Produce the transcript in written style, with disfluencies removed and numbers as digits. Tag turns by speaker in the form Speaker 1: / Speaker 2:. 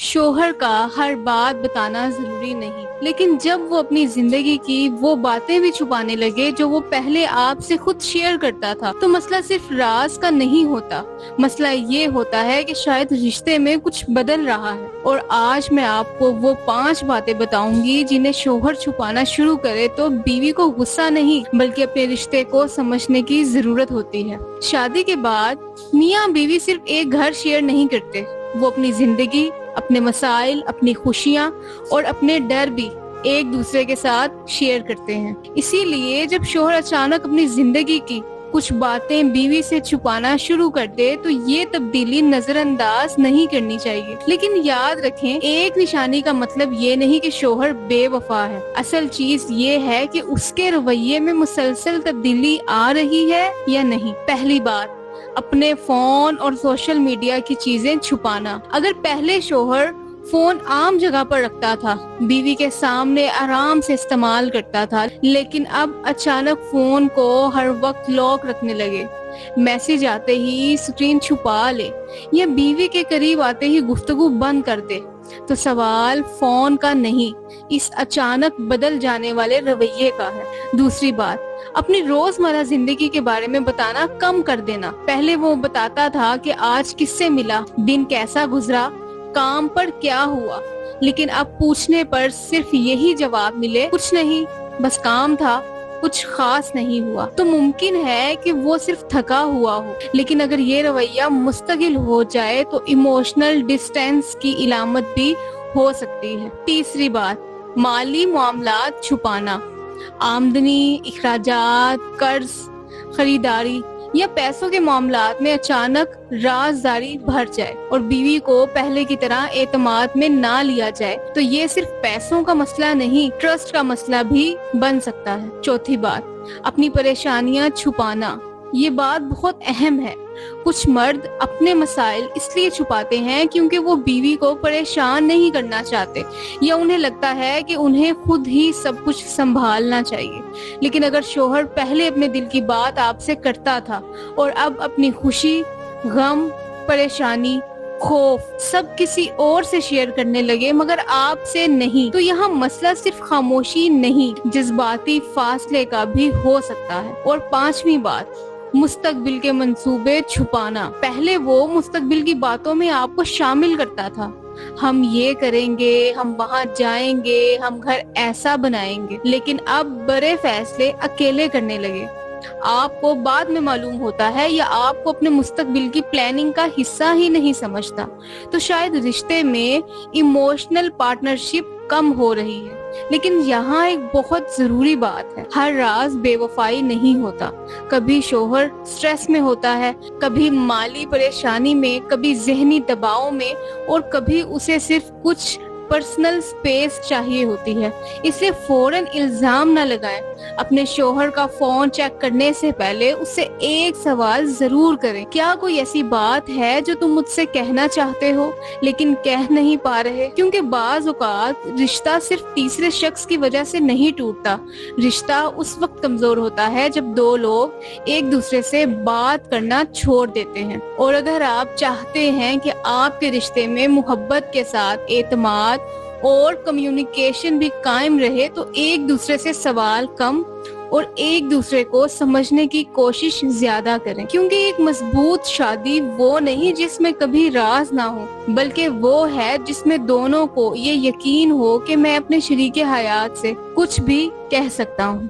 Speaker 1: شوہر کا ہر بات بتانا ضروری نہیں، لیکن جب وہ اپنی زندگی کی وہ باتیں بھی چھپانے لگے جو وہ پہلے آپ سے خود شیئر کرتا تھا، تو مسئلہ صرف راز کا نہیں ہوتا، مسئلہ یہ ہوتا ہے کہ شاید رشتے میں کچھ بدل رہا ہے۔ اور آج میں آپ کو وہ 5 باتیں بتاؤں گی جنہیں شوہر چھپانا شروع کرے تو بیوی کو غصہ نہیں بلکہ اپنے رشتے کو سمجھنے کی ضرورت ہوتی ہے۔ شادی کے بعد میاں بیوی صرف ایک گھر شیئر نہیں کرتے، وہ اپنی زندگی، اپنے مسائل، اپنی خوشیاں اور اپنے ڈر بھی ایک دوسرے کے ساتھ شیئر کرتے ہیں۔ اسی لیے جب شوہر اچانک اپنی زندگی کی کچھ باتیں بیوی سے چھپانا شروع کر دے تو یہ تبدیلی نظر انداز نہیں کرنی چاہیے، لیکن یاد رکھیں ایک نشانی کا مطلب یہ نہیں کہ شوہر بے وفا ہے۔ اصل چیز یہ ہے کہ اس کے رویے میں مسلسل تبدیلی آ رہی ہے یا نہیں۔ پہلی بات، اپنے فون اور سوشل میڈیا کی چیزیں چھپانا۔ اگر پہلے شوہر فون عام جگہ پر رکھتا تھا، بیوی کے سامنے آرام سے استعمال کرتا تھا، لیکن اب اچانک فون کو ہر وقت لاک رکھنے لگے، میسج آتے ہی اسکرین چھپا لے یا بیوی کے قریب آتے ہی گفتگو بند کر دے، تو سوال فون کا نہیں، اس اچانک بدل جانے والے رویے کا ہے۔ دوسری بات، اپنی روزمرہ زندگی کے بارے میں بتانا کم کر دینا۔ پہلے وہ بتاتا تھا کہ آج کس سے ملا، دن کیسا گزرا، کام پر کیا ہوا، لیکن اب پوچھنے پر صرف یہی جواب ملے، کچھ نہیں، بس کام تھا، کچھ خاص نہیں ہوا، تو ممکن ہے کہ وہ صرف تھکا ہوا ہو۔ لیکن اگر یہ رویہ مستقل ہو جائے تو ایموشنل ڈسٹینس کی علامت بھی ہو سکتی ہے۔ تیسری بات، مالی معاملات چھپانا۔ آمدنی، اخراجات، قرض، خریداری یا پیسوں کے معاملات میں اچانک رازداری بھر جائے اور بیوی کو پہلے کی طرح اعتماد میں نہ لیا جائے تو یہ صرف پیسوں کا مسئلہ نہیں، ٹرسٹ کا مسئلہ بھی بن سکتا ہے۔ چوتھی بات، اپنی پریشانیاں چھپانا۔ یہ بات بہت اہم ہے۔ کچھ مرد اپنے مسائل اس لیے چھپاتے ہیں کیونکہ وہ بیوی کو پریشان نہیں کرنا چاہتے یا انہیں لگتا ہے کہ انہیں خود ہی سب کچھ سنبھالنا چاہیے۔ لیکن اگر شوہر پہلے اپنے دل کی بات آپ سے کرتا تھا اور اب اپنی خوشی، غم، پریشانی، خوف سب کسی اور سے شیئر کرنے لگے مگر آپ سے نہیں، تو یہاں مسئلہ صرف خاموشی نہیں، جذباتی فاصلے کا بھی ہو سکتا ہے۔ اور پانچویں بات، مستقبل کے منصوبے چھپانا۔ پہلے وہ مستقبل کی باتوں میں آپ کو شامل کرتا تھا، ہم یہ کریں گے، ہم وہاں جائیں گے، ہم گھر ایسا بنائیں گے، لیکن اب بڑے فیصلے اکیلے کرنے لگے۔ آپ کو بعد میں معلوم ہوتا ہے یا آپ کو اپنے مستقبل کی پلاننگ کا حصہ ہی نہیں سمجھتا، تو شاید رشتے میں ایموشنل پارٹنرشپ کم ہو رہی ہے۔ لیکن یہاں ایک بہت ضروری بات ہے، ہر راز بے وفائی نہیں ہوتا۔ کبھی شوہر سٹریس میں ہوتا ہے، کبھی مالی پریشانی میں، کبھی ذہنی دباؤ میں، اور کبھی اسے صرف کچھ پرسنل سپیس چاہیے ہوتی ہے۔ اس لیے فوراً الزام نہ لگائیں۔ اپنے شوہر کا فون چیک کرنے سے پہلے اس سے ایک سوال ضرور کریں، کیا کوئی ایسی بات ہے جو تم مجھ سے کہنا چاہتے ہو لیکن کہہ نہیں پا رہے؟ کیونکہ بعض اوقات رشتہ صرف تیسرے شخص کی وجہ سے نہیں ٹوٹتا، رشتہ اس وقت کمزور ہوتا ہے جب دو لوگ ایک دوسرے سے بات کرنا چھوڑ دیتے ہیں۔ اور اگر آپ چاہتے ہیں کہ آپ کے رشتے میں محبت کے ساتھ اعتماد اور کمیونیکیشن بھی قائم رہے تو ایک دوسرے سے سوال کم اور ایک دوسرے کو سمجھنے کی کوشش زیادہ کریں، کیونکہ ایک مضبوط شادی وہ نہیں جس میں کبھی راز نہ ہو، بلکہ وہ ہے جس میں دونوں کو یہ یقین ہو کہ میں اپنے شریک حیات سے کچھ بھی کہہ سکتا ہوں۔